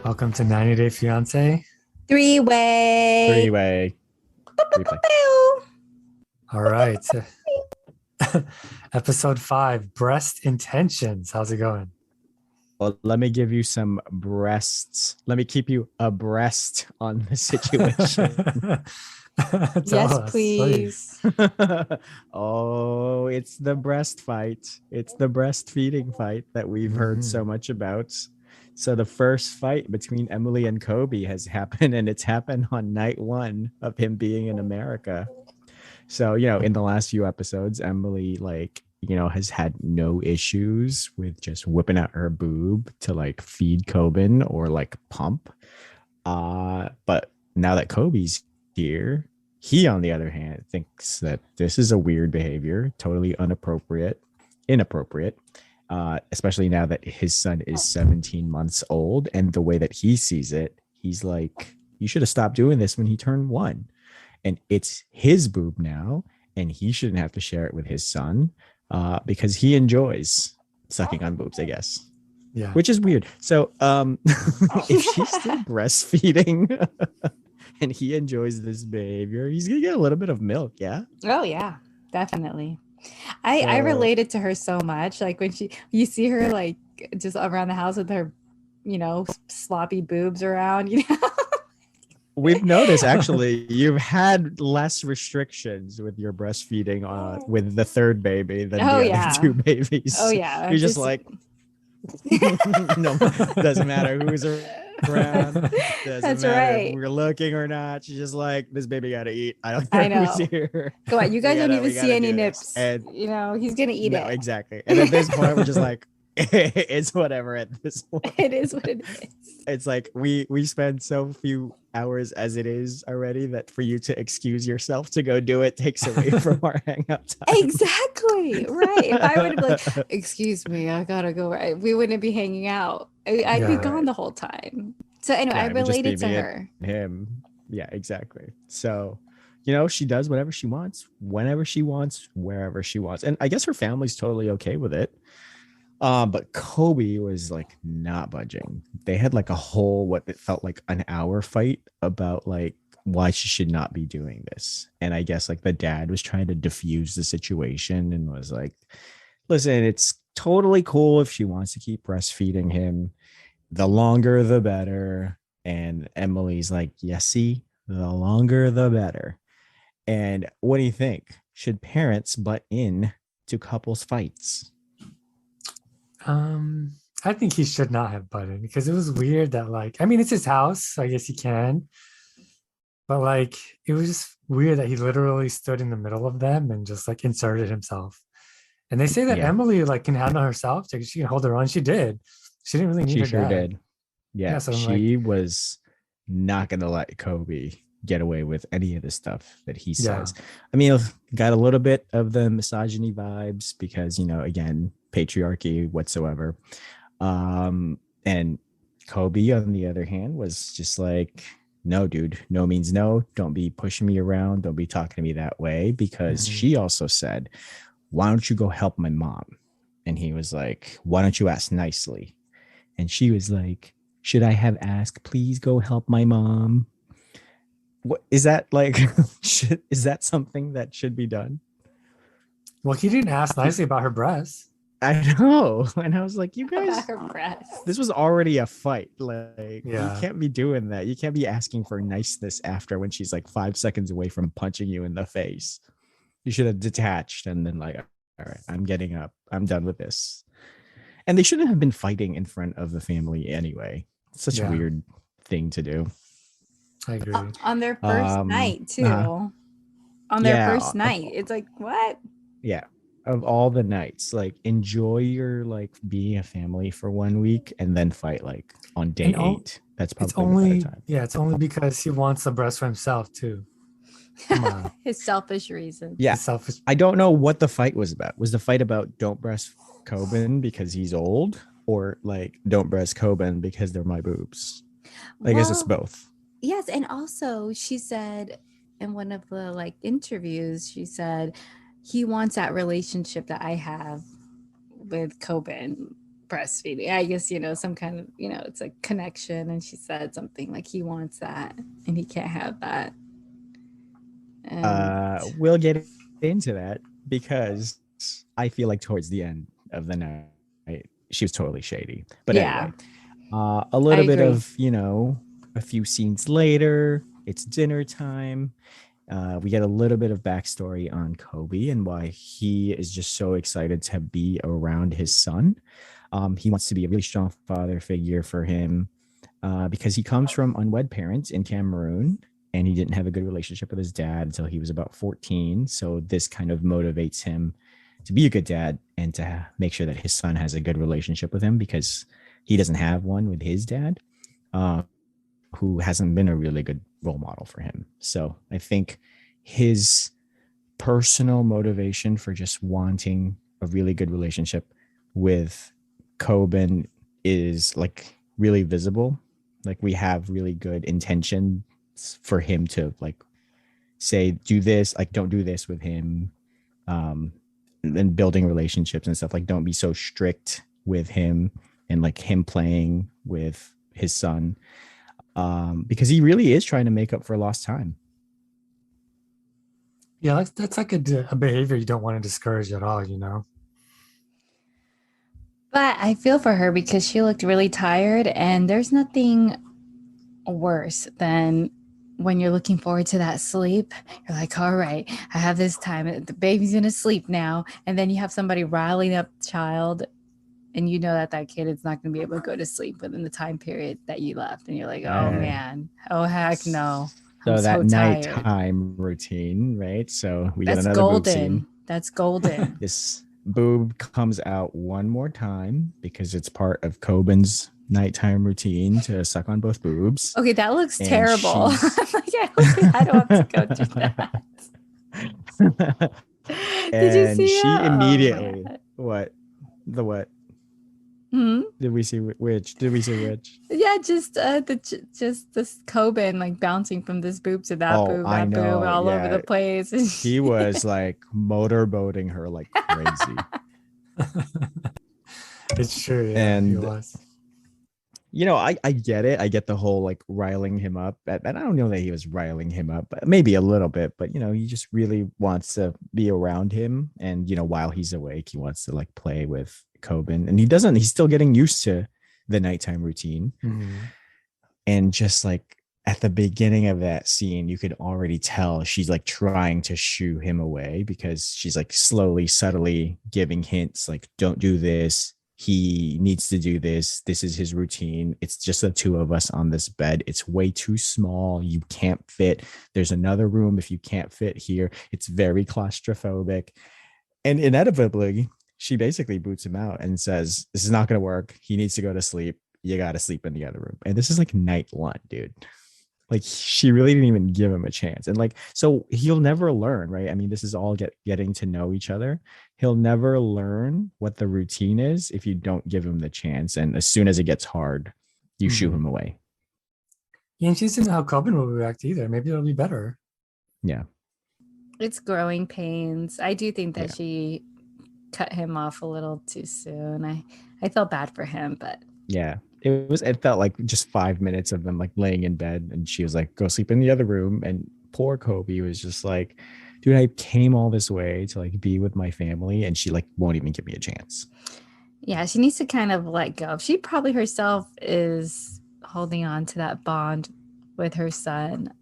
Welcome to 90 Day Fiance. Three-way. Three-way. Replay. All right. Episode 5, Breast Intentions. How's it going? Well, let me give you some breasts. Let me keep you abreast on the situation. Yes, please. Oh, it's the breast fight. It's the breastfeeding fight that we've heard so much about. So the first fight between Emily and Kobe has happened, and it's happened on night 1 of him being in America. So, in the last few episodes, Emily, has had no issues with just whipping out her boob to feed Coben or pump. But now that Kobe's here, he, on the other hand, thinks that this is a weird behavior, totally inappropriate. Especially now that his son is 17 months old, and the way that he sees it, he's like, you should have stopped doing this when he turned 1. And it's his boob now, and he shouldn't have to share it with his son because he enjoys sucking on boobs, I guess. Yeah. Which is weird. So if she's still breastfeeding and he enjoys this behavior, he's going to get a little bit of milk, yeah? Oh, yeah, definitely. I related to her so much. Like when you see her just around the house with her, sloppy boobs around, We've noticed actually you've had less restrictions with your breastfeeding with the third baby than the other 2 babies. Oh yeah. You're just like no, doesn't matter who's around. Doesn't matter if we're looking or not. She's just like, this baby gotta eat. I don't care who's here. Go on, you guys don't even see any nips. And he's gonna eat it. Exactly. And at this point, we're just like, it's whatever at this point. It is what it is. It's like we spend so few hours as it is already that for you to excuse yourself to go do it takes away from our hangout time. Exactly. Right. If I would have been like, excuse me, I gotta go. We wouldn't be hanging out. I'd be gone the whole time. So anyway, I related to her. Him. Yeah, exactly. So, she does whatever she wants, whenever she wants, wherever she wants. And I guess her family's totally okay with it. But Kobe was not budging. They had a whole, what it felt like an hour fight about why she should not be doing this. And I guess the dad was trying to diffuse the situation and was like, listen, it's totally cool if she wants to keep breastfeeding him. The longer, the better. And Emily's like, yes, see, the longer, the better. And what do you think? Should parents butt in to couples fights? I think he should not have butted because it was weird that it's his house, so I guess he can. But it was just weird that he literally stood in the middle of them and just inserted himself. And they say that Emily can handle herself, she can hold her own. She did. She didn't really need her dad. Did. Yeah, so she was not gonna let Kobe get away with any of the stuff that he says. I mean, got a little bit of the misogyny vibes because again, patriarchy whatsoever. And Kobe, on the other hand, was just like, no, dude, no means no. Don't be pushing me around. Don't be talking to me that way. Because she also said, why don't you go help my mom? And he was like, why don't you ask nicely? And she was like, should I have asked, please go help my mom? What is that is that something that should be done? Well, he didn't ask nicely about her breasts. I know. And I was like, you guys, her breasts. This was already a fight. You Yeah. can't be doing that. You can't be asking for niceness after when she's 5 seconds away from punching you in the face. You should have detached and then all right, I'm getting up. I'm done with this. And they shouldn't have been fighting in front of the family anyway. It's such a weird thing to do. I agree. On their first night too. On their first night. It's like, what? Yeah. Of all the nights, enjoy your being a family for 1 week and then fight on day 8. That's probably it's only the time. It's only because he wants the breast for himself too. Come on. His selfish reason. Yeah. I don't know what the fight was about. Was the fight about don't breast Coben because he's old, or don't breast Coben because they're my boobs? I guess it's both. Yes, and also she said in one of the like interviews, she said he wants that relationship that I have with Coben breastfeeding. I guess, some kind of, it's a connection. And she said something like he wants that and he can't have that. And We'll get into that because I feel like towards the end of the night, she was totally shady. But anyway, a little bit of, a few scenes later, it's dinner time. We get a little bit of backstory on Kobe and why he is just so excited to be around his son. He wants to be a really strong father figure for him because he comes from unwed parents in Cameroon, and he didn't have a good relationship with his dad until he was about 14. So this kind of motivates him to be a good dad and to make sure that his son has a good relationship with him, because he doesn't have one with his dad, who hasn't been a really good role model for him. So I think his personal motivation for just wanting a really good relationship with Coben is like really visible. Like we have really good intentions for him to like say, do this, like don't do this with him. And building relationships and stuff, like don't be so strict with him, and like him playing with his son, because he really is trying to make up for lost time. Yeah, that's like a behavior you don't want to discourage at all, But I feel for her because she looked really tired, and there's nothing worse than when you're looking forward to that sleep. You're like, all right, I have this time. The baby's going to sleep now. And then you have somebody riling up the child, and you know that kid is not going to be able to go to sleep within the time period that you left. And you're like, oh, man. Oh, heck no. So I'm that so tired. nighttime routine, right? So we get That's another golden. boob scene. That's golden. This boob comes out one more time because it's part of Coben's nighttime routine to suck on both boobs. Okay, that looks terrible. I don't have to go do that. Did you see she that? immediately what? Hmm? Did we see which? Yeah, just this Coben like bouncing from this boob to that boob, I know, boob all over the place. He was like motorboating her like crazy. It's true, yeah, and he was. I get it. I get the whole like riling him up. And I don't know that he was riling him up, but maybe a little bit. But he just really wants to be around him, and while he's awake, he wants to like play with Coben, and he's still getting used to the nighttime routine. Mm-hmm. And just like at the beginning of that scene, you could already tell she's like trying to shoo him away, because she's like slowly, subtly giving hints like, don't do this. He needs to do this. This is his routine. It's just the two of us on this bed. It's way too small. You can't fit. There's another room if you can't fit here. It's very claustrophobic. And inevitably, she basically boots him out and says, this is not going to work. He needs to go to sleep. You got to sleep in the other room. And this is like night one, dude. Like she really didn't even give him a chance. And like, so he'll never learn, right? I mean, this is all getting to know each other. He'll never learn what the routine is if you don't give him the chance. And as soon as it gets hard, you shoo him away. Yeah, and she doesn't know how Coben will react either. Maybe it'll be better. Yeah. It's growing pains. I do think that she cut him off a little too soon. I felt bad for him, but yeah. It felt like just 5 minutes of them like laying in bed, and she was like, go sleep in the other room. And poor Kobe was just like, dude, I came all this way to like be with my family, and she like won't even give me a chance. Yeah, she needs to kind of let go. She probably herself is holding on to that bond with her son.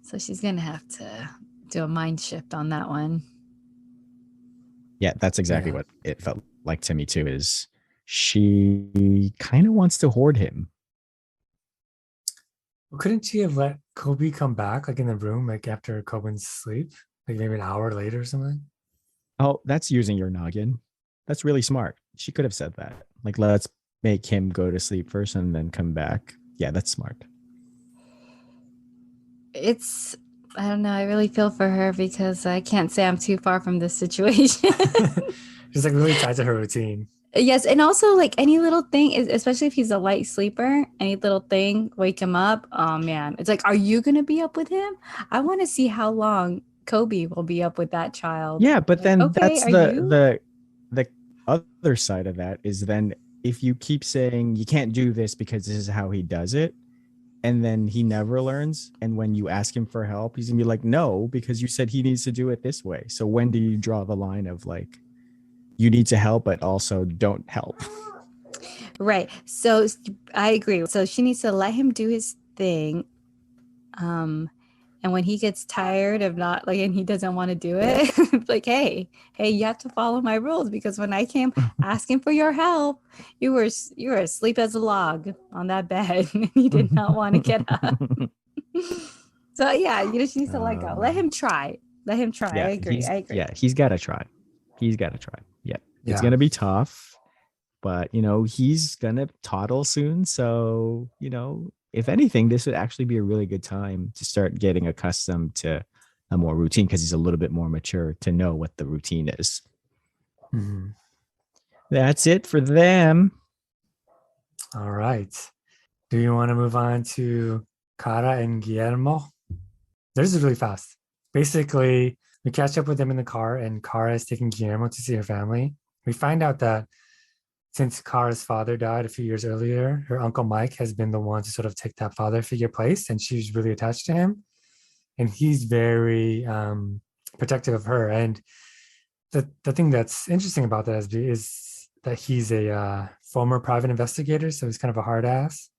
So she's gonna have to do a mind shift on that one. Yeah, that's exactly what it felt like to me too, is she kind of wants to hoard him. Well, couldn't she have let Kobe come back like in the room like after Coben's sleep? Like maybe an hour later or something? Oh, that's using your noggin. That's really smart. She could have said that. Like, let's make him go to sleep first and then come back. Yeah, that's smart. I don't know. I really feel for her because I can't say I'm too far from this situation. She's like really tied to her routine. Yes, and also like any little thing, especially if he's a light sleeper, any little thing wake him up. Oh man, it's like, are you gonna be up with him? I want to see how long Kobe will be up with that child. Yeah, but Like, then okay, that's are you? the other side of that is then if you keep saying you can't do this because this is how he does it, and then he never learns, and when you ask him for help, he's gonna be like, no, because you said he needs to do it this way. So when do you draw the line of like you need to help, but also don't help? Right. So I agree. So she needs to let him do his thing. And when he gets tired of not like, and he doesn't want to do it, it's like, hey, you have to follow my rules because when I came asking for your help, you were asleep as a log on that bed. And you did not want to get up. So yeah, she needs to let go. Let him try. Let him try. I agree. He's gotta try. He's gotta try. Yeah. It's Yeah. gonna be tough, but he's gonna toddle soon. So, if anything, this would actually be a really good time to start getting accustomed to a more routine because he's a little bit more mature to know what the routine is. Mhm. That's it for them. All right. Do you want to move on to Cara and Guillermo? This is really fast. Basically, we catch up with them in the car, and Cara is taking Guillermo to see her family. We find out that since Cara's father died a few years earlier, her uncle Mike has been the one to sort of take that father figure place, and she's really attached to him. And he's very protective of her. And the thing that's interesting about that is that he's a former private investigator, so he's kind of a hard ass.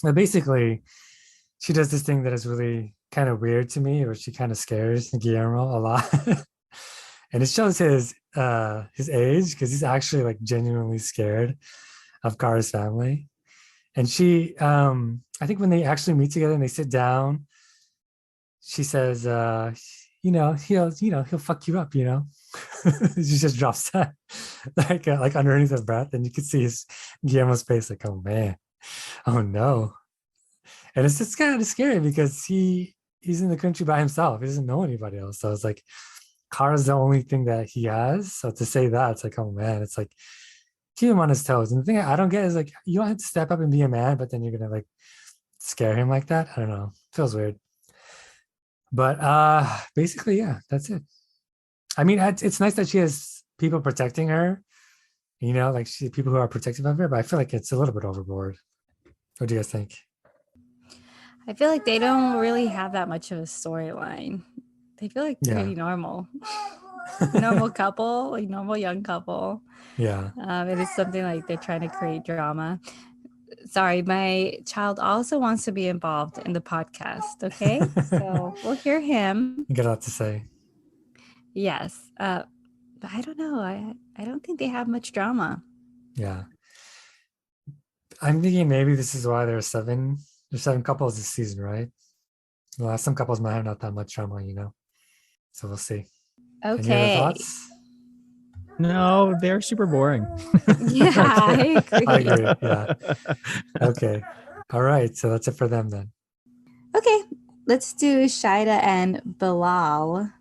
But basically, she does this thing that is really kind of weird to me, where she kind of scares Guillermo a lot. And it shows his age because he's actually like genuinely scared of Cara's family. And she, I think when they actually meet together and they sit down, she says, he'll fuck you up, She just drops that like underneath her breath, and you could see his Guillermo's face, like, oh man, oh no. And it's just kind of scary because he's in the country by himself. He doesn't know anybody else. So it's like Cara's the only thing that he has. So to say that, it's like, oh man, it's like keep him on his toes. And the thing I don't get is like you don't have to step up and be a man, but then you're gonna like scare him like that. I don't know. Feels weird. But basically, yeah, that's it. I mean, it's nice that she has people protecting her, like people who are protective of her, but I feel like it's a little bit overboard. What do you guys think? I feel like they don't really have that much of a storyline. They feel like pretty normal. Normal couple, like normal young couple. Yeah. It is something like they're trying to create drama. Sorry, my child also wants to be involved in the podcast. Okay. So we'll hear him. You got a lot to say. Yes. But I don't know. I don't think they have much drama. Yeah. I'm thinking maybe this is why there's seven couples this season, right? Well, some couples might have not that much drama, So we'll see. Okay. Any other thoughts? No, they're super boring. Yeah, I agree. I agree. Yeah. Okay. All right. So that's it for them then. Okay. Let's do Shaeeda and Bilal.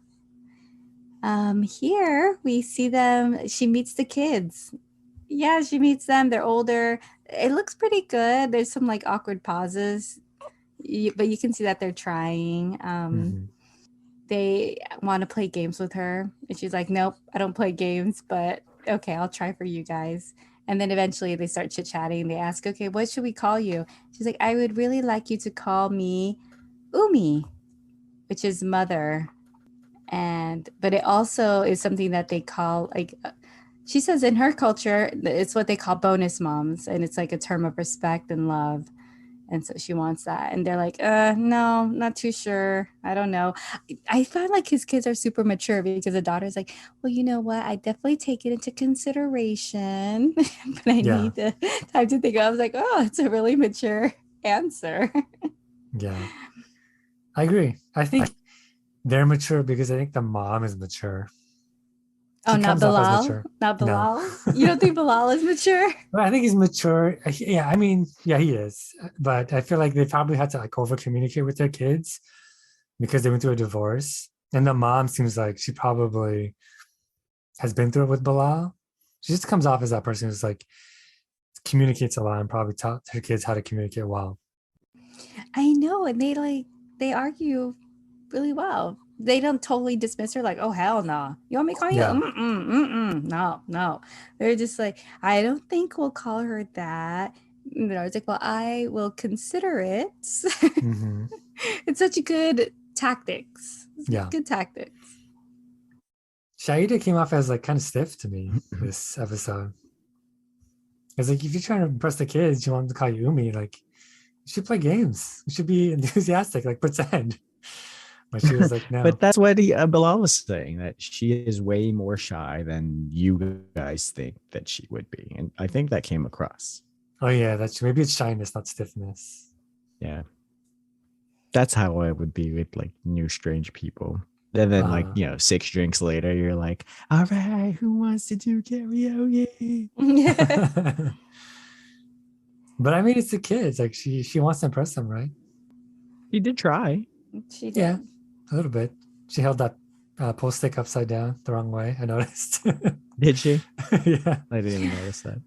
Here we see them. She meets the kids. Yeah, she meets them. They're older. It looks pretty good. There's some like awkward pauses, but you can see that they're trying. They want to play games with her, and she's like, "Nope, I don't play games, but okay, I'll try for you guys." And then eventually they start chit-chatting. They ask, "Okay, what should we call you?" She's like, "I would really like you to call me Umi," which is mother. But it also is something that they call like she says in her culture it's what they call bonus moms, and it's like a term of respect and love, and so she wants that, and they're like no, not too sure, I don't know. I find like his kids are super mature because the daughter's like, well, you know what, I definitely take it into consideration but I need the time to think. I was like, oh, it's a really mature answer. Yeah, I agree. I think they're mature because I think the mom is mature. Oh, not Bilal? Not Bilal? No. You don't think Bilal is mature? Well, I think he's mature. Yeah, I mean, yeah, he is. But I feel like they probably had to like over communicate with their kids because they went through a divorce. And the mom seems like she probably has been through it with Bilal. She just comes off as that person who's like communicates a lot and probably taught her kids how to communicate well. I know, and they argue really well. They don't totally dismiss her like, oh hell no. You want me to call you? Yeah. No. They're just like, I don't think we'll call her that. And I was like, well, I will consider it. Hmm. It's such a good tactics. Yeah. Good tactics. Shaeeda came off as like kind of stiff to me this episode. It's like if you're trying to impress the kids, you want them to call you Umi, like you should play games. You should be enthusiastic, like pretend. But she was like, no. But that's what Bilal was saying, that she is way more shy than you guys think that she would be. And I think that came across. Oh yeah, that's maybe it's shyness, not stiffness. Yeah. That's how I would be with like new strange people. And then like, 6 drinks later, you're like, all right, who wants to do karaoke? But I mean, it's the kids. Like she wants to impress them, right? You did try. She did. Yeah, a little bit. She held that post stick upside down the wrong way. I noticed. Did she? Yeah. I didn't even notice that.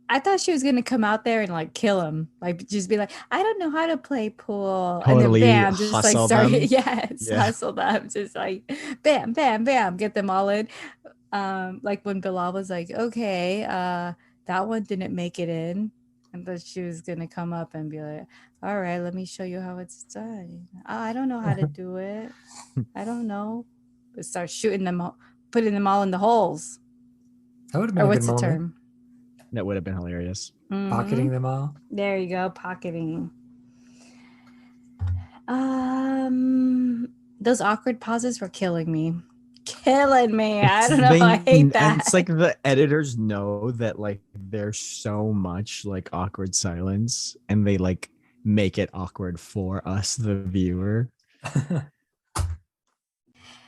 I thought she was gonna come out there and like kill him, like just be like, I don't know how to play pool, Totally and then bam, just like hustle start, them. yes, Yeah. hustle them, just like bam, bam, bam, get them all in. Like when Bilal was like, okay, that one didn't make it in, and then she was gonna come up and be like, all right, let me show you how it's done. Oh, I don't know how to do it. I don't know. But start shooting them, putting them all in the holes. That would have been Or a good what's the moment. term? That would have been hilarious. Pocketing them all. There you go, pocketing. Those awkward pauses were killing me. I don't know. I hate that. It's like the editors know that like there's so much like awkward silence, and they like make it awkward for us, the viewer.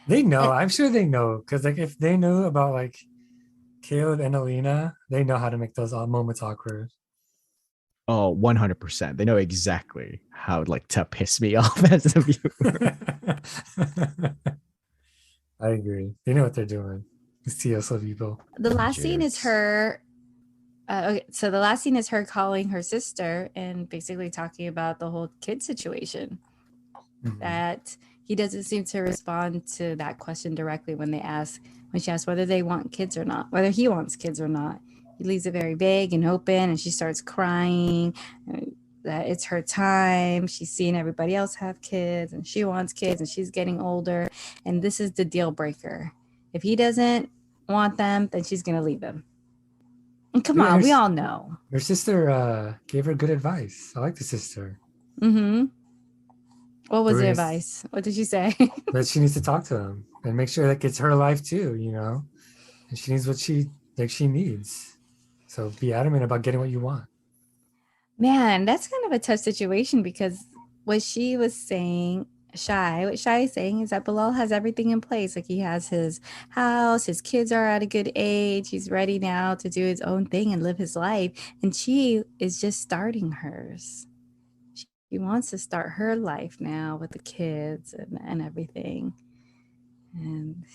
They know. I'm sure they know, because like if they knew about like Caleb and Alina, they know how to make those moments awkward. Oh, 100%. They know exactly how like to piss me off as a viewer. I agree. They know what they're doing. These TSO people. The last scene is Jerks. her. Okay, so the last scene is her calling her sister and basically talking about the whole kid situation. Mhm. That he doesn't seem to respond to that question directly when she asks whether they want kids or not, whether he wants kids or not. He leaves it very vague and open, and she starts crying that it's her time. She's seen everybody else have kids, and she wants kids, and she's getting older. And this is the deal breaker. If he doesn't want them, then she's going to leave them. And come Yeah, on, we all know. Her sister gave her good advice. I like the sister. Mm-hmm. What was the Bruce. advice? What did she say? That she needs to talk to him and make sure that it's her life too, and she needs what she needs. So be adamant about getting what you want. Man, that's kind of a tough situation, because what she was saying, what Shy is saying is that Bilal has everything in place. Like he has his house, his kids are at a good age. He's ready now to do his own thing and live his life. And she is just starting hers. She wants to start her life now with the kids and everything. And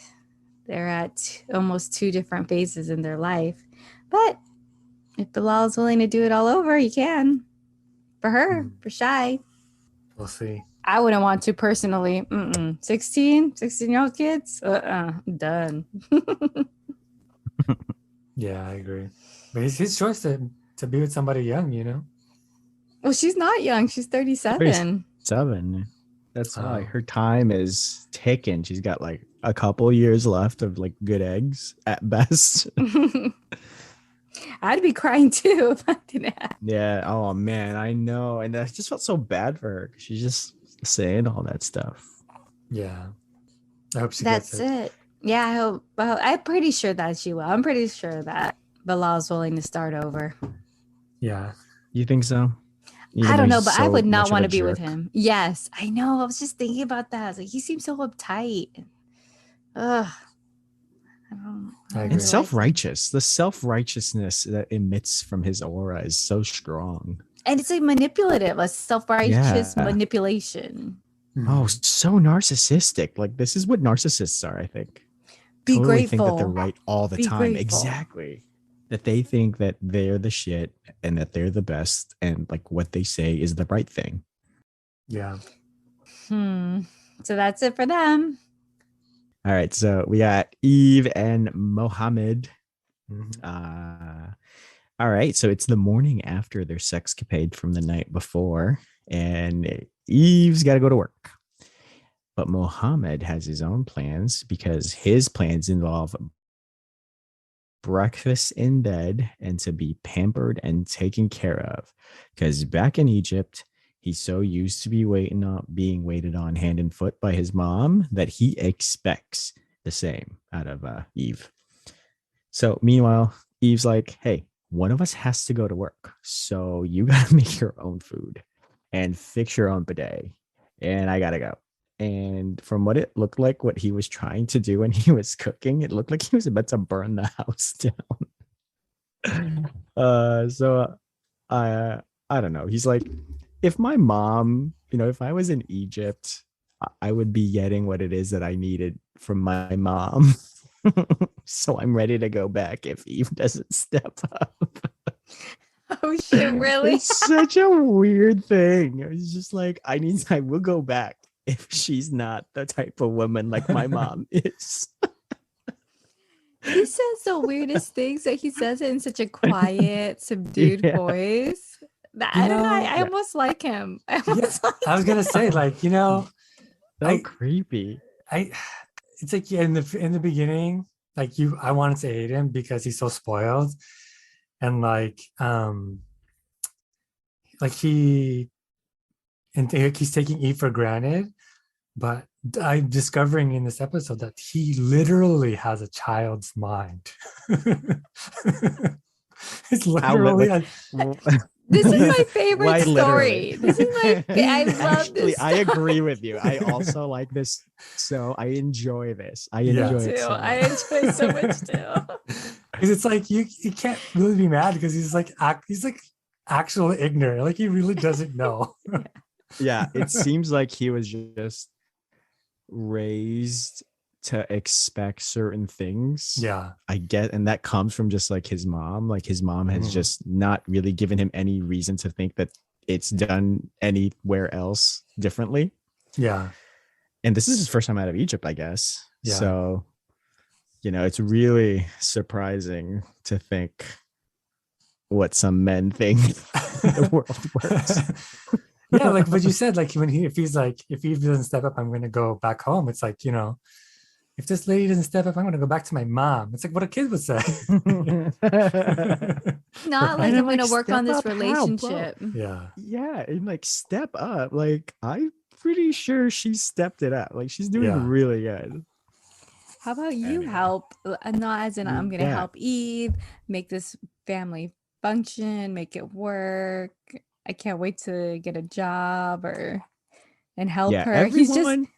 they're at almost 2 different phases in their life. But if Bilal is willing to do it all over, he can. For her, for Shy. We'll see. I wouldn't want to personally. 16-year-old kids? Done. Yeah, I agree. But it's his choice to be with somebody young. Well, she's not young. She's 37. 7. That's why her time is ticking. She's got like a couple years left of like good eggs at best. I'd be crying too if I didn't have. Yeah. Oh man, I know. And I just felt so bad for her. She's just saying all that stuff. Yeah. I hope she That's gets it. it. Yeah, I hope. Well, I'm pretty sure that she will. I'm pretty sure that Bilal's willing to start over. Yeah. You think so? Even I don't though know, he's but I so would much not of want a to be with jerk. him. Yes, I know. I was just thinking about that. I was like, he seems so uptight. Ugh. I don't agree. And like self-righteous. The self-righteousness that emits from his aura is so strong. And it's like manipulative, a self-righteous Yeah. manipulation. Oh, so narcissistic. Like this is what narcissists are, I think. Be Totally think that grateful. they're right all the Be time. grateful. Exactly. that they think that they're the shit and that they're the best and like what they say is the right thing. Yeah. So that's it for them. All right, so we got Eve and Mohammed. Mhm. All right, so it's the morning after their sexcapade from the night before, and Eve's got to go to work. But Mohammed has his own plans because his plans involve breakfast in bed and to be pampered and taken care of. Because back in Egypt, he's so used to being waited on hand and foot by his mom that he expects the same out of Eve. So meanwhile, Eve's like, hey, one of us has to go to work. So you got to make your own food and fix your own bidet. And I got to go. And from what it looked like, what he was trying to do when he was cooking, it looked like he was about to burn the house down. So I don't know. He's like, if my mom, if I was in Egypt, I would be getting what it is that I needed from my mom. So I'm ready to go back if Eve doesn't step up. Oh shit, really? It's such a weird thing. It's just like, I will go back if she's not the type of woman like my mom is. He says the weirdest things, that he says it in such a quiet, subdued Yeah. voice. That, You I don't know. know- I almost like him. I Yeah, almost like I was gonna him. say, like, So I- creepy. it's like in the beginning, like I wanted to hate him because he's so spoiled, and he's taking Eve for granted. But I'm discovering in this episode that he literally has a child's mind. It's literally This is my favorite Why story. literally? This is my. I love Actually, this. I agree story. with you. I also like this. So I enjoy this. I Yeah. enjoy it Too. so I much. enjoy it so much too. Because it's like you can't really be mad because he's like actually ignorant. Like he really doesn't know. Yeah, it seems like he was just raised to expect certain things. Yeah. I get, and that comes from just like his mom. Like his mom has Mhm. just not really given him any reason to think that it's done anywhere else differently. Yeah. And this is his first time out of Egypt, I guess. Yeah. So, it's really surprising to think what some men think the world works. Yeah, like what you said, like if he doesn't step up, I'm gonna go back home. It's like, if this lady doesn't step up, I'm gonna go back to my mom. It's like what a kid would say. Not like And I'm I'm going to like, work on step this up how, bro? relationship. Yeah. Yeah, and like step up. Like I'm pretty sure she stepped it up. Like she's doing Yeah. really good. How about you Anyway. help? Not as in I'm going to Yeah. help Eve make this family function, make it work. I can't wait to get a job and help Yeah, her. He's just everyone.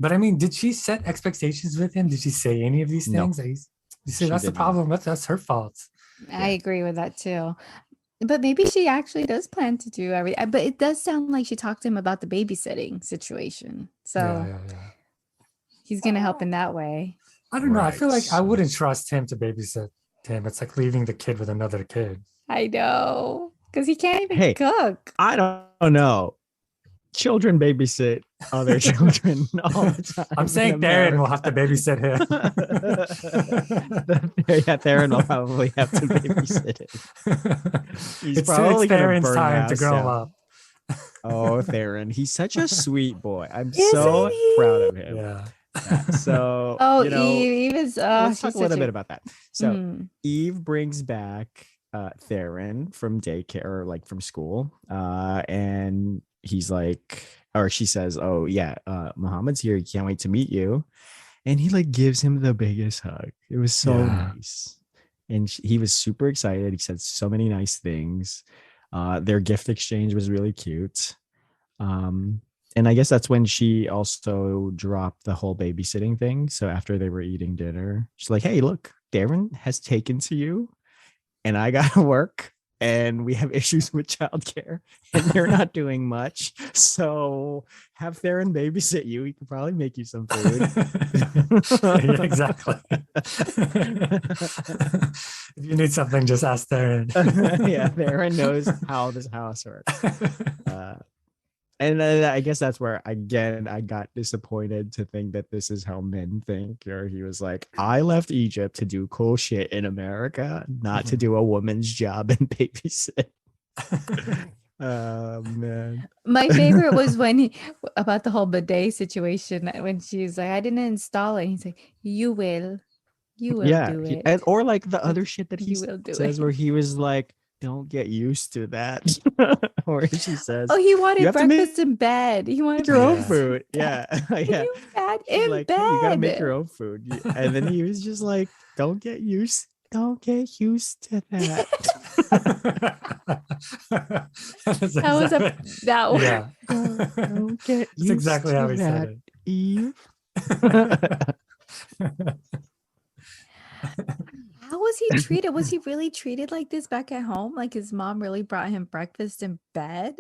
But I mean, did she set expectations with him? Did she say any of these No. things? You say She that's the did not. problem. That's her fault. I agree with that too. But maybe she actually does plan to do everything. But it does sound like she talked to him about the babysitting situation. So Yeah. he's going to help in that way. I don't know. I feel like Right. I wouldn't trust him to babysit him. It's like leaving the kid with another kid. I know. Because he can't even Hey. cook. I don't know. Children babysit other children all the time. I'm saying Theron will have to babysit him. Yeah, Theron will probably have to babysit it. He's It's probably gonna Theron's burn the time to house grow him down. up. Oh, Theron. He's such a sweet boy. I'm Isn't so he? proud of him. Yeah. Yeah, so, Oh, Eve is. let's talk she's a little such bit about that. So, Mm. Eve brings back Theron from daycare, or like from school. And he's like, or she says, oh, yeah, Muhammad's here. He can't wait to meet you. And he like gives him the biggest hug. It was so Yeah. nice. And he was super excited. He said so many nice things. Their gift exchange was really cute. And I guess that's when she also dropped the whole babysitting thing. So after they were eating dinner, she's like, hey, look, Darren has taken to you and I got to work and we have issues with childcare, and you're not doing much. So have Theron babysit you. He can probably make you some food. Yeah, exactly. If you need something, just ask Theron. Yeah, Theron knows how this house works. And I guess that's where, again, I got disappointed to think that this is how men think. Or he was like, I left Egypt to do cool shit in America, not to do a woman's job and babysit. Oh, man. My favorite was when about the whole bidet situation, when she's like, I didn't install it. He's like, you will do it. And or like the other shit that he You will do says it. where he was like, don't get used to that. Or she says, Oh, he "You wanted have to make breakfast in bed. He wanted your own Yeah. food." Yeah. Yeah. You bad She's in like, bed. "Hey, you gotta make your own food." And then he was just like, don't get used to that. That was that was Yeah. Don't get That's exactly how he said it. Eve. How was he treated? Was he really treated like this back at home? Like his mom really brought him breakfast in bed?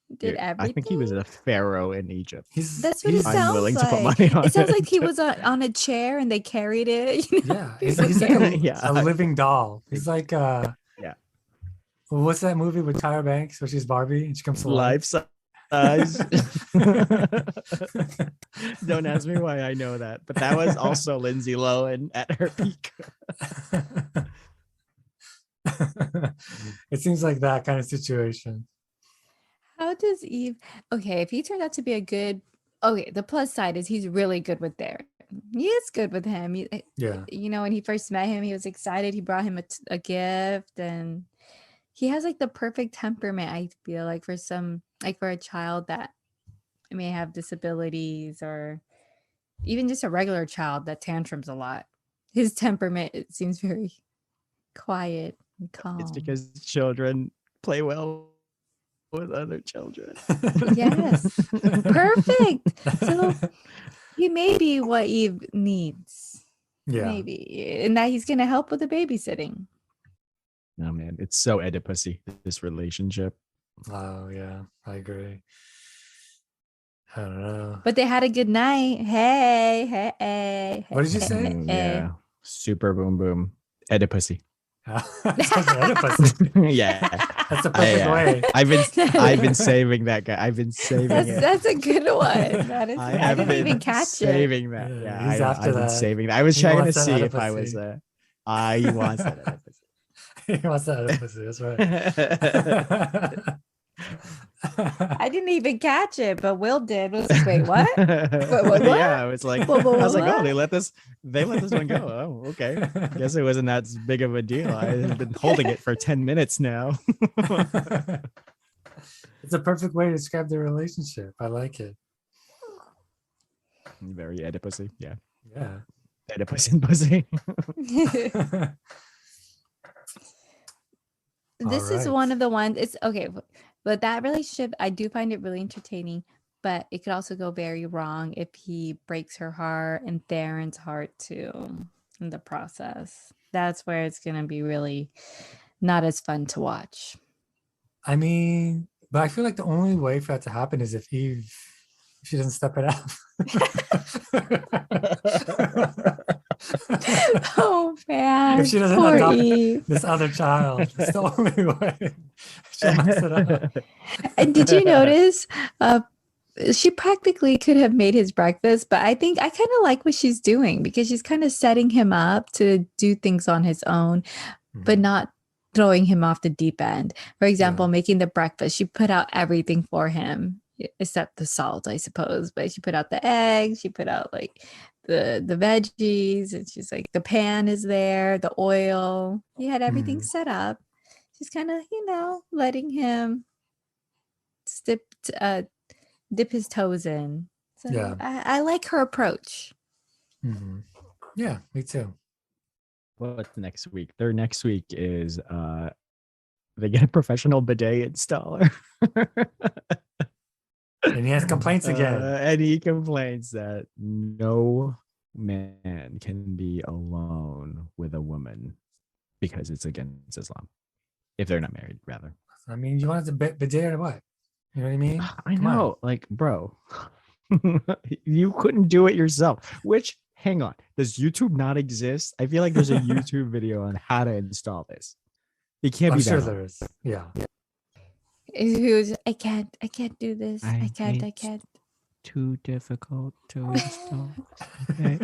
Did Dude, everything? I think he was a pharaoh in Egypt. That's what it I'm sounds willing to put like. money on It sounds it. like he was on a chair and they carried it. You know? Yeah, he's People like carry- a living doll. He's like Yeah. what's that movie with Tyra Banks where she's Barbie and she comes to life? Life size. Don't ask me why I know that, but that was also Lindsay Lohan at her peak. It seems like that kind of situation. How does Eve? Okay, if he turned out to be a good, okay, the plus side is he's really good with Darren. He is good with him. Yeah. You know, when he first met him, he was excited. He brought him a gift, and he has like the perfect temperament. I feel like for a child that may have disabilities, or even just a regular child that tantrums a lot. His temperament, it seems very quiet and calm. It's because children play well with other children. Yes. Perfect. So he may be what Eve needs. Yeah. Maybe. And that he's going to help with the babysitting. No, man, it's so Oedipussy, this relationship. Oh yeah, I agree. I don't know. But they had a good night. Hey. What did you say? Yeah, super boom boom. Oedipussy. It's such an Oedipus. Yeah. That's the perfect way. I've been saving that guy. I've been saving it. That's a good one. That is, I didn't even catch saving it. that. Yeah, Yeah, he's after I've been that. saving that. I was He trying to wants that see if I was Oedipussy. he wants that Oedipussy. He wants that Oedipus. That's right. I didn't even catch it, but Will did. Was like, wait, what? What? Yeah, I was like, What? I was like, oh, What? they let this one go. Oh, okay. Guess it wasn't that big of a deal. I've been holding it for 10 minutes now. It's a perfect way to describe their relationship. I like it. Very Oedipusy. Yeah. Yeah. Oedipus and pussy. This is one of the ones. It's okay, but that relationship, I do find it really entertaining. But it could also go very wrong if he breaks her heart and Theron's heart too in the process. That's where it's gonna be really not as fun to watch. I mean, but I feel like the only way for that to happen is if she doesn't step it up. Oh man, If she doesn't poor adopt Eve. this other child, it's the only way. She'll mess it up. And did you notice? She practically could have made his breakfast, but I think I kind of like what she's doing because she's kind of setting him up to do things on his own, but not throwing him off the deep end. For example, making the breakfast, she put out everything for him except the salt, I suppose. But she put out the eggs, she put out like the veggies, and she's like, the pan is there, the oil. He had everything set up. She's kind of, letting him dip his toes in. So Yeah. I like her approach. Yeah, me too. What's next week? Their next week is they get a professional bidet installer. And he has complaints again. And he complains that no man can be alone with a woman because it's against Islam. if they're not married, rather. I mean, you wanted to bidet or what? You know what I mean? I Come on. know, like, bro, you couldn't do it yourself. Which, hang on, does YouTube not exist? I feel like there's a YouTube video on how to install this. It can't I'm be sure that hard. there is. Yeah. Who's I can't do this. I it's can't. too difficult to install. Okay.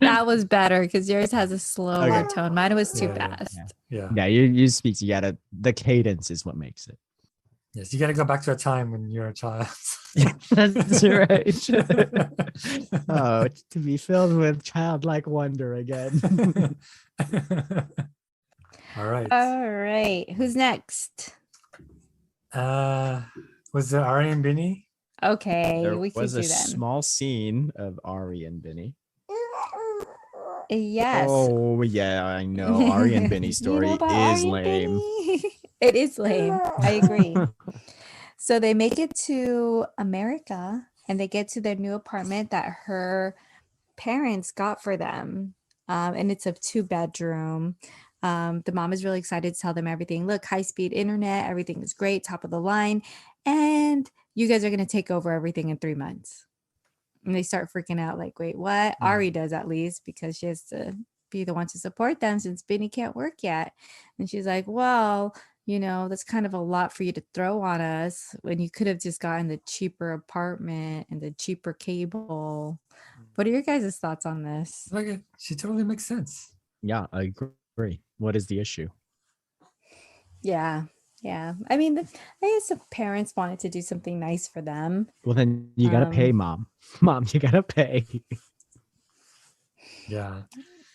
That was better because yours has a slower Okay. tone. Mine was too Yeah, fast. Yeah, you speak. You gotta. The cadence is what makes it. Yes, you got to go back to a time when you're a child. That's right. Oh, to be filled with childlike wonder again. All right. All right. Who's next? Was it Ari and Bini? Okay, There we can was do a them. small scene of Ari and Bini. Yes. Oh yeah, I know. Ari and Bini's You know story about is Ari and lame. Bini? It is lame. I agree. So they make it to America and they get to their new apartment that her parents got for them. And it's a 2-bedroom. The mom is really excited to tell them everything. Look, high-speed internet, everything is great, top of the line. And you guys are going to take over everything in 3 months. And they start freaking out like, wait, what? Ari does, at least, because she has to be the one to support them since Bini can't work yet. And she's like, well, that's kind of a lot for you to throw on us when you could have just gotten the cheaper apartment and the cheaper cable. What are your guys' thoughts on this? Like, she totally makes sense. Yeah, I agree. What is the issue? Yeah. I mean, I guess the parents wanted to do something nice for them. Well, then you gotta pay, mom. Mom, you gotta pay. Yeah.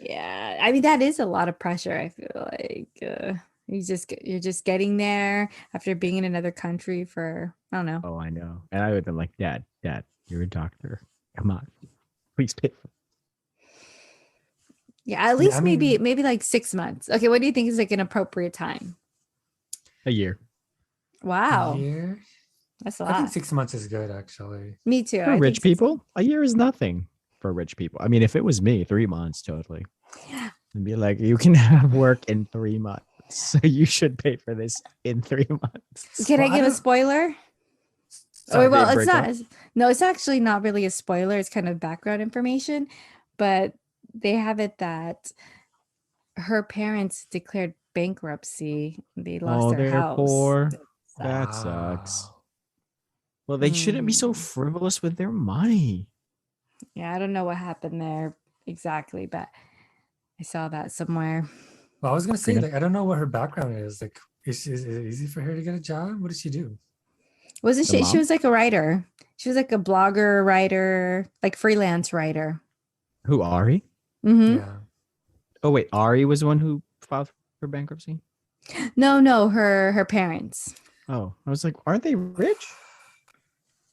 Yeah, I mean that is a lot of pressure. I feel like you're just getting there after being in another country for I don't know. Oh, I know. And I would have been like, Dad, you're a doctor. Come on, please pay. Yeah, at least I mean- maybe like 6 months. Okay, what do you think is like an appropriate time? A year. Wow, A year? that's a I think lot. 6 months is good, actually. Me too. For I rich think 6 people, a year is nothing for rich people. I mean, if it was me, 3 months, totally. Yeah. And be like, you can have work in 3 months. So you should pay for this in 3 months. Can Well, I I give a don't- spoiler? Sorry, well, break it's up? not. No, it's actually not really a spoiler. It's kind of background information, but they have it that her parents declared bankruptcy. They lost Oh, their they're house. poor. That sucks. Wow. Well, they shouldn't be so Mm. frivolous with their money. Yeah, I don't know what happened there exactly, but I saw that somewhere. Well, I was gonna say, Trina? like, I don't know what her background is. Like, is it easy for her to get a job? What does she do? Wasn't The she? mom? She was like a writer. She was like a blogger, writer, like freelance writer. Who, Ari? Hmm. Yeah. Oh, wait, Ari was the one who filed for bankruptcy? No, her parents. Oh, I was like, aren't they rich?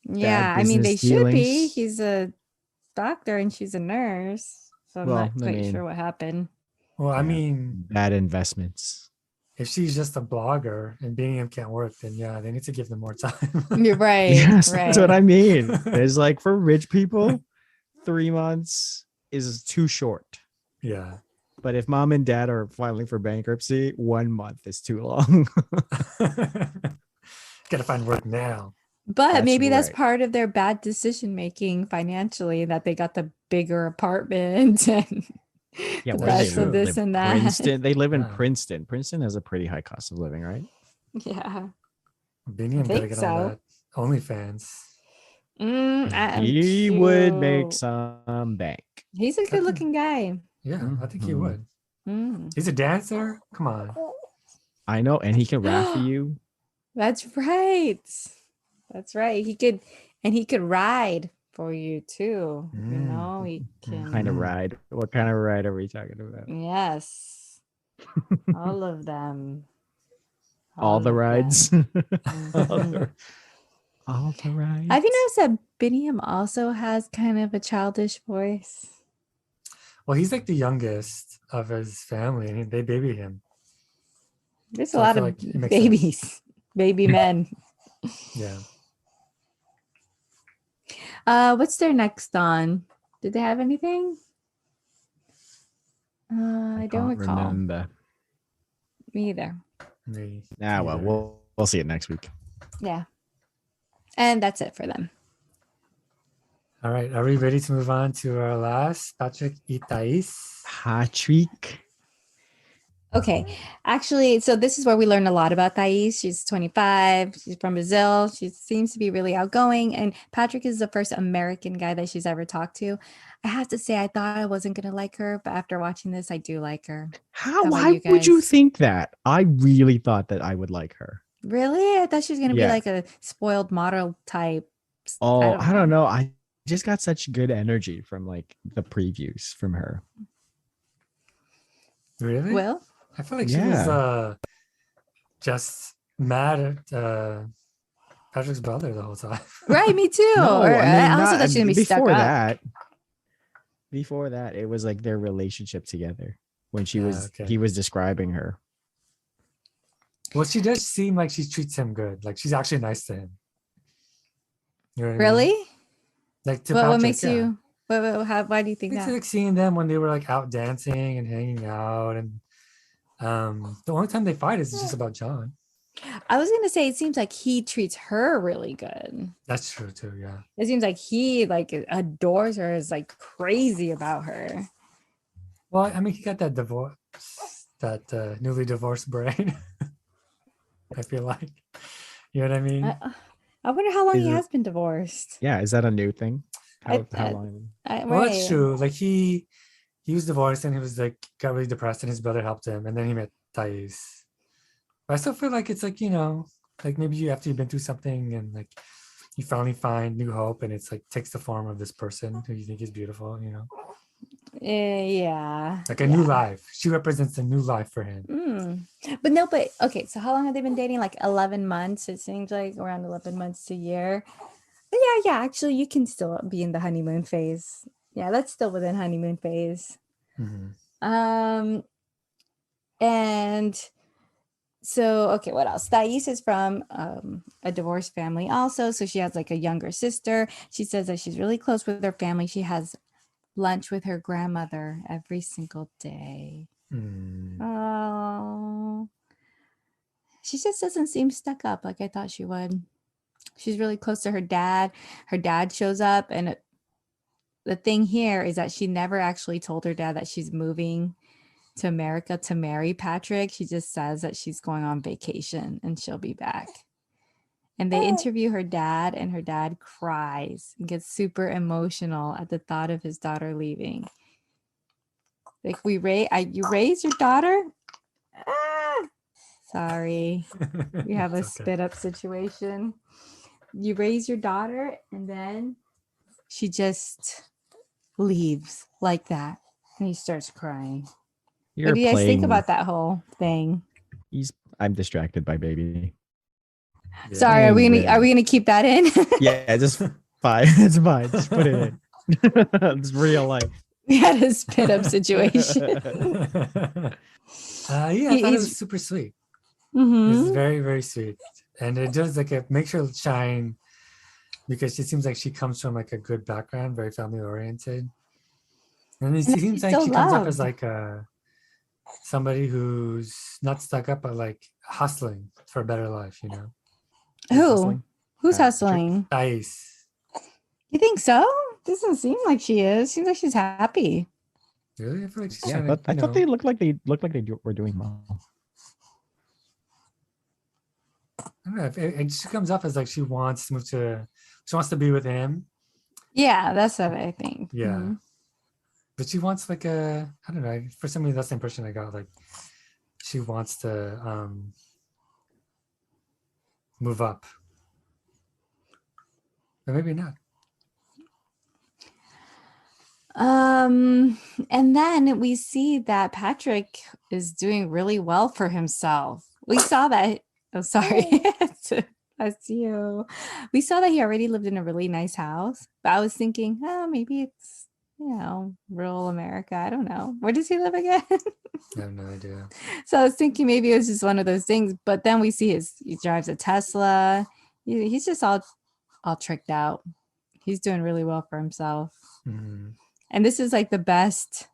Yeah, I mean they business should be. dealings. He's a doctor and she's a nurse, so I'm Well, not I quite mean- sure what happened. Well, I Yeah. mean, Bad investments. if she's just a blogger and Bingham can't work, then yeah, they need to give them more time. You're right. Yes, right. that's what I mean. It's like for rich people, 3 months is too short. Yeah. But if mom and dad are filing for bankruptcy, 1 month is too long. Gotta find work now. But That's maybe that's right. part of their bad decision making financially that they got the bigger apartment and Yeah, the where do they best of live? this and that. Princeton. They live in Wow. Princeton. Princeton has a pretty high cost of living, right? Yeah. Bingham gotta think get so. on that OnlyFans. He would make Cute. some bank. He's a good looking guy. Yeah, I think he Mhm. would. Mm. He's a dancer. Come on. I know, and he can rap for you. That's right. That's right. He could ride for you too. You Mm. know, he can. Kind of Mhm. ride. What kind of ride are we talking about? Yes. All of them. All the of them. rides. Mhm. All the rides. Have you noticed that Biniam also has kind of a childish voice? Well, he's like the youngest of his family, and they baby him. There's So a I lot feel of like it makes babies, baby men. Yeah. What's their next on? Did they have anything? I don't recall. remember. Me either. Me Well, either. we'll see it next week. Yeah. And that's it for them. All right. Are we ready to move on to our last Patrick y Thais? Patrick. Okay. Actually, so this is where we learn a lot about Thais. She's 25. She's from Brazil. She seems to be really outgoing. And Patrick is the first American guy that she's ever talked to. I have to say, I thought I wasn't going to like her, but after watching this, I do like her. How about Why you would you guys? think that? I really thought that I would like her. Really? I thought she was going to be Yeah. like a spoiled model type. Oh, I don't know. I just got such good energy from like the previews from her. Really? Will? I feel like she was just mad at Patrick's brother the whole time. Right, me too. No, Or, I mean, I also thought she was going to be stuck up. Before that, it was like their relationship together when he Okay. was describing her. Well, she does seem like she treats him good. Like she's actually nice to him. You know what I Really? mean? Like to What Patrick, makes you, why do you think It's that? like seeing them when they were like out dancing and hanging out, and the only time they fight is just about John. I was going to say, it seems like he treats her really good. That's true too. Yeah. It seems like he like adores her, is like crazy about her. Well, I mean, he got that divorce, that newly divorced brain. I feel like, you know what I mean? I wonder how long Is he it- has been divorced. Yeah, is that a new thing? How I- long? Well, that's right. true. Like he was divorced and he was like got really depressed, and his brother helped him, and then he met Thais. But I still feel like it's like, you know, like maybe you after you've been through something and like you finally find new hope, and it's like takes the form of this person who you think is beautiful, you know, Yeah. like a new life. She represents a new life for him. But okay, so how long have they been dating? Like 11 months. It seems like around 11 months to a year. But yeah, actually you can still be in the honeymoon phase. Yeah, that's still within honeymoon phase. Mhm. And so, okay, what else? Thais is from a divorced family also. So she has like a younger sister. She says that she's really close with her family. She has lunch with her grandmother every single day. Oh, she just doesn't seem stuck up like I thought she would. She's really close to her dad. Her dad shows up, and the thing here is that she never actually told her dad that she's moving to America to marry Patrick. She just says that she's going on vacation and she'll be back. And they interview her dad, and her dad cries and gets super emotional at the thought of his daughter leaving. Like, you raise your daughter? Sorry, we have a It's okay. spit up situation. You raise your daughter, and then she just leaves like that, and he starts crying. What do you guys think about that whole thing? I'm distracted by baby. Yeah. Sorry, are we gonna keep that in? Yeah, just fine. It's fine. Just put it in. It's real life. We had a spit up situation. Yeah, I thought it was super sweet. It's very, very sweet, and it does like it makes her shine because it seems like she comes from like a good background, very family oriented, and it seems like she comes up as like somebody who's not stuck up but like hustling for a better life, you know. Who's hustling? Thais. You think so? Doesn't seem like she is. Seems like she's happy. Really? I feel like she's Yeah, trying to, I thought they looked like they were doing well. I don't know. It she comes up as like she wants to be with him. Yeah, that's what I think. Yeah. But she wants like I don't know, for some reason that's the impression I got, like she wants to move up. But maybe not. And then we see that Patrick is doing really well for himself. We saw that. Oh, sorry. That's you. We saw that he already lived in a really nice house, but I was thinking, oh, maybe it's, rural America. I don't know. Where does he live again? I have no idea. So I was thinking maybe it was just one of those things, but then we see he drives a Tesla. He's just all tricked out. He's doing really well for himself. And this is like the best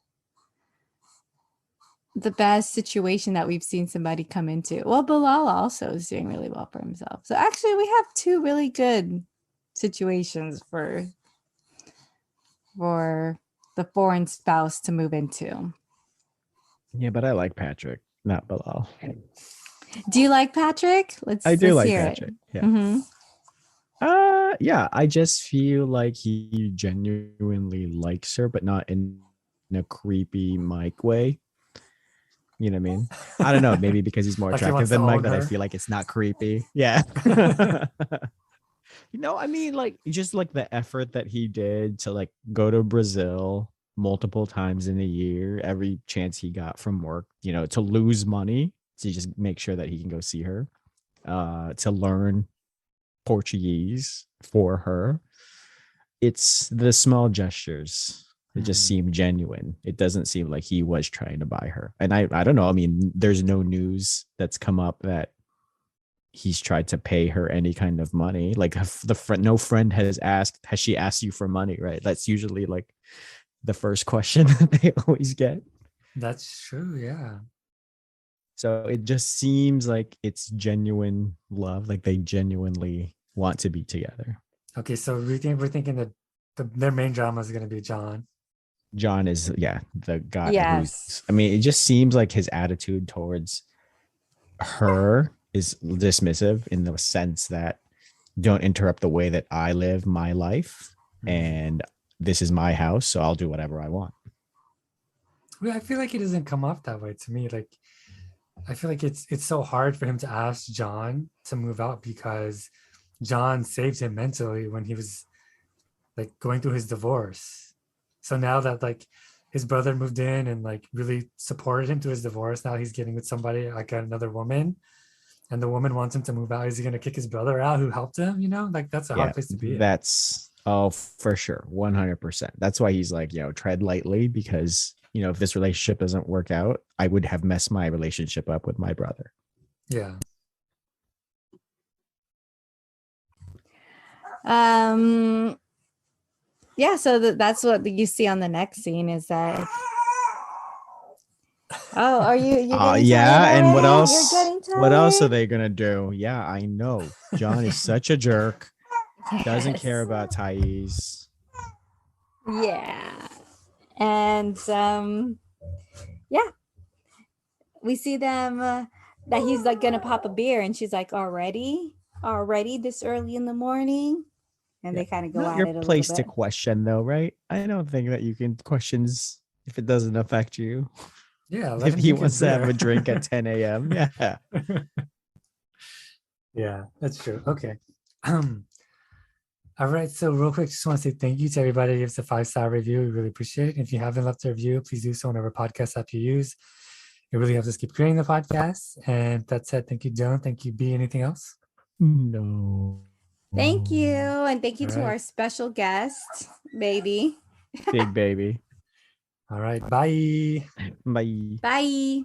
the best situation that we've seen somebody come into. Well, Bilal also is doing really well for himself. So actually, we have two really good situations for the foreign spouse to move into. Yeah, but I like Patrick, not Bilal. Do you like Patrick? Let's like hear Patrick. it. Yeah. Mhm. Yeah, I just feel like he genuinely likes her, but not in a creepy Mike way. You know what I mean? I don't know, maybe because he's more Like he attractive wants to than Mike own that I her. feel like it's not creepy. Yeah. I mean, like just like the effort that he did to like go to Brazil multiple times in a year, every chance he got from work, to lose money to just make sure that he can go see her, to learn Portuguese for her. It's the small gestures that just seem genuine. It doesn't seem like he was trying to buy her. And I don't know. I mean, there's no news that's come up that he's tried to pay her any kind of money. Like no friend has she asked you for money, right? That's usually like the first question that they always get. That's true. Yeah. So it just seems like it's genuine love. Like they genuinely want to be together. Okay, so we're thinking that their main drama is going to be John. John is, the guy Yes. I mean, it just seems like his attitude towards her is dismissive in the sense that don't interrupt the way that I live my life. And this is my house, so I'll do whatever I want. Well, I feel like it doesn't come off that way to me. Like, I feel like it's so hard for him to ask John to move out because John saved him mentally when he was like going through his divorce. So now that like his brother moved in and like really supported him through his divorce, now he's getting with somebody like another woman, and the woman wants him to move out. Is he gonna kick his brother out who helped him? Like that's a hard place to be in. That's for sure, 100%. That's why he's like, tread lightly, because if this relationship doesn't work out, I would have messed my relationship up with my brother. Yeah. Yeah, so that's what you see on the next scene is that. Oh, are you getting yeah tired and what already? else You're getting tired? what else are they gonna do? Yeah, I know John is such a jerk. Doesn't Yes. care about Thais. Yeah. And yeah, we see them that he's like gonna pop a beer and she's like, already this early in the morning, and they kind of go Not at your it a place little to bit. question though, right? I don't think that you can questions if it doesn't affect you. Yeah. Let If him he drink his wants to have beer. a drink at 10 a.m. Yeah. Yeah, that's true. Okay. All right. So real quick, just want to say thank you to everybody who gives a 5-star review. We really appreciate it. If you haven't left a review, please do so on whatever podcast app you use. It really helps us keep creating the podcast. And that said, thank you, John. Thank you, B. Anything else? No. Thank you, and thank you All to right. our special guest, baby. Big baby. All right. Bye. Bye. Bye.